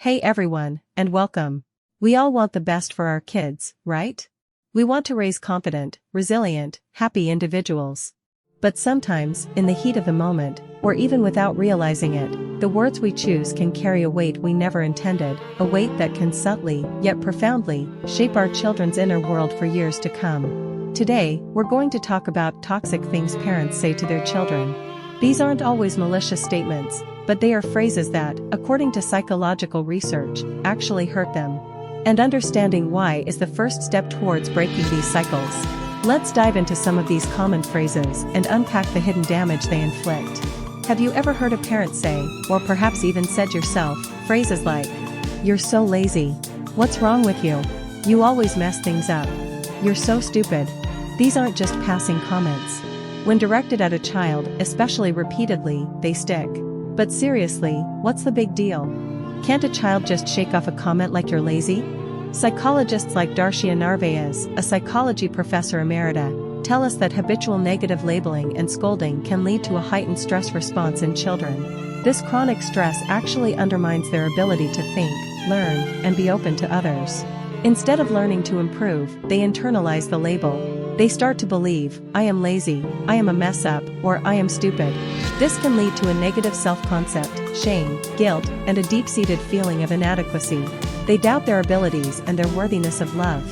Hey everyone, and welcome. We all want the best for our kids, right? We want to raise confident, resilient, happy individuals. But sometimes, in the heat of the moment, or even without realizing it, the words we choose can carry a weight we never intended, a weight that can subtly, yet profoundly, shape our children's inner world for years to come. Today, we're going to talk about toxic things parents say to their children. These aren't always malicious statements, but they are phrases that, according to psychological research, actually hurt them. And understanding why is the first step towards breaking these cycles. Let's dive into some of these common phrases and unpack the hidden damage they inflict. Have you ever heard a parent say, or perhaps even said yourself, phrases like, "You're so lazy. What's wrong with you? You always mess things up. You're so stupid." These aren't just passing comments. When directed at a child, especially repeatedly, they stick. But seriously, what's the big deal? Can't a child just shake off a comment like "you're lazy"? Psychologists like Darshia Narvaez, a psychology professor emerita, tell us that habitual negative labeling and scolding can lead to a heightened stress response in children. This chronic stress actually undermines their ability to think, learn, and be open to others. Instead of learning to improve, they internalize the label. They start to believe, "I am lazy, I am a mess up, or I am stupid." This can lead to a negative self-concept, shame, guilt, and a deep-seated feeling of inadequacy. They doubt their abilities and their worthiness of love.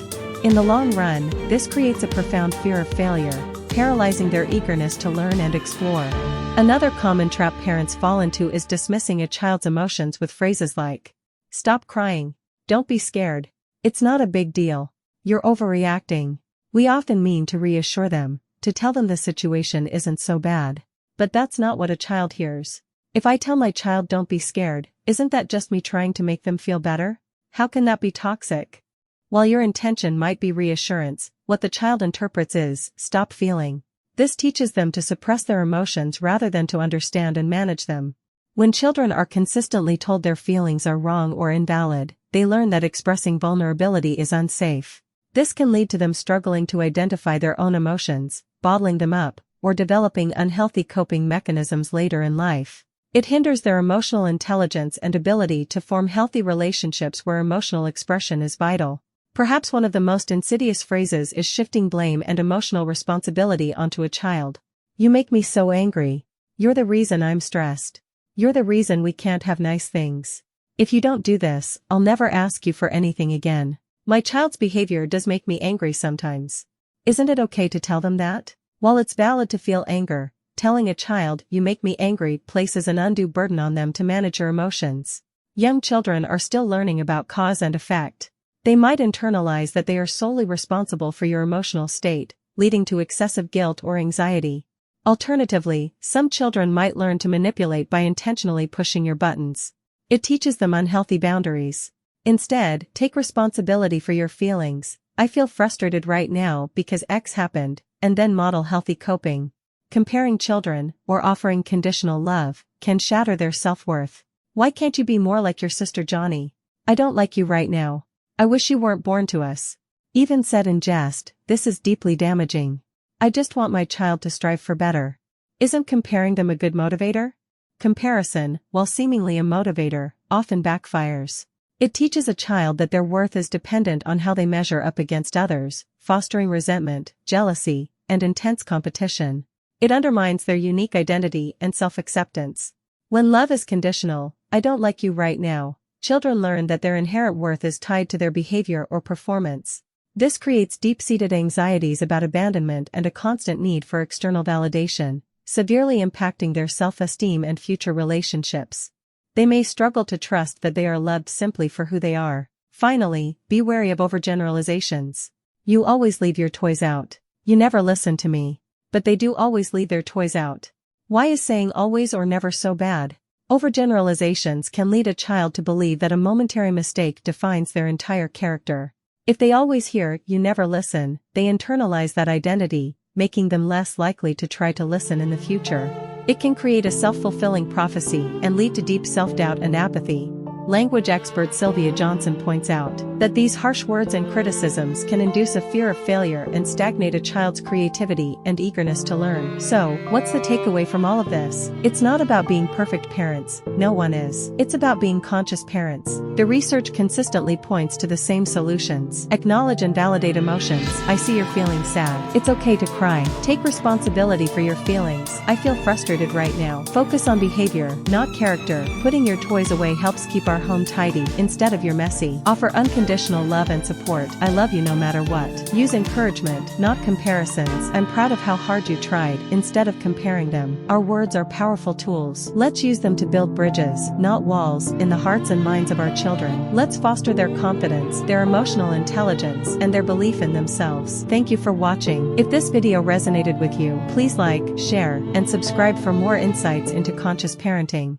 In the long run, this creates a profound fear of failure, paralyzing their eagerness to learn and explore. Another common trap parents fall into is dismissing a child's emotions with phrases like, "Stop crying. Don't be scared. It's not a big deal. You're overreacting." We often mean to reassure them, to tell them the situation isn't so bad. But that's not what a child hears. If I tell my child "don't be scared," isn't that just me trying to make them feel better? How can that be toxic? While your intention might be reassurance, what the child interprets is, "stop feeling." This teaches them to suppress their emotions rather than to understand and manage them. When children are consistently told their feelings are wrong or invalid, they learn that expressing vulnerability is unsafe. This can lead to them struggling to identify their own emotions, bottling them up, or developing unhealthy coping mechanisms later in life. It hinders their emotional intelligence and ability to form healthy relationships where emotional expression is vital. Perhaps one of the most insidious phrases is shifting blame and emotional responsibility onto a child. "You make me so angry. You're the reason I'm stressed. You're the reason we can't have nice things. If you don't do this, I'll never ask you for anything again. My child's behavior does make me angry sometimes." Isn't it okay to tell them that? While it's valid to feel anger, telling a child "you make me angry" places an undue burden on them to manage your emotions. Young children are still learning about cause and effect. They might internalize that they are solely responsible for your emotional state, leading to excessive guilt or anxiety. Alternatively, some children might learn to manipulate by intentionally pushing your buttons. It teaches them unhealthy boundaries. Instead, take responsibility for your feelings. "I feel frustrated right now because X happened," and then model healthy coping. Comparing children, or offering conditional love, can shatter their self-worth. "Why can't you be more like your sister Johnny? I don't like you right now. I wish you weren't born to us." Even said in jest, this is deeply damaging. I just want my child to strive for better. Isn't comparing them a good motivator? Comparison, while seemingly a motivator, often backfires. It teaches a child that their worth is dependent on how they measure up against others, fostering resentment, jealousy, and intense competition. It undermines their unique identity and self-acceptance. When love is conditional, "I don't like you right now," children learn that their inherent worth is tied to their behavior or performance. This creates deep-seated anxieties about abandonment and a constant need for external validation, severely impacting their self-esteem and future relationships. They may struggle to trust that they are loved simply for who they are. Finally, be wary of overgeneralizations. "You always leave your toys out. You never listen to me." But they do always leave their toys out. Why is saying always or never so bad? Overgeneralizations can lead a child to believe that a momentary mistake defines their entire character. If they always hear "you never listen," they internalize that identity, making them less likely to try to listen in the future. It can create a self-fulfilling prophecy and lead to deep self-doubt and apathy. Language expert Sylvia Johnson points out that these harsh words and criticisms can induce a fear of failure and stagnate a child's creativity and eagerness to learn. So, what's the takeaway from all of this? It's not about being perfect parents, no one is. It's about being conscious parents. The research consistently points to the same solutions. Acknowledge and validate emotions. I see you're feeling sad. It's okay to cry. Take responsibility for your feelings. I feel frustrated right now. Focus on behavior, not character. Putting your toys away helps keep our home tidy instead of your messy. Offer unconditional love and support. I love you no matter what. Use encouragement, not comparisons. I'm proud of how hard you tried, instead of comparing them. Our words are powerful tools. Let's use them to build bridges, not walls, in the hearts and minds of our children. Let's foster their confidence, their emotional intelligence, and their belief in themselves. Thank you for watching. If this video resonated with you, please like, share, and subscribe for more insights into conscious parenting.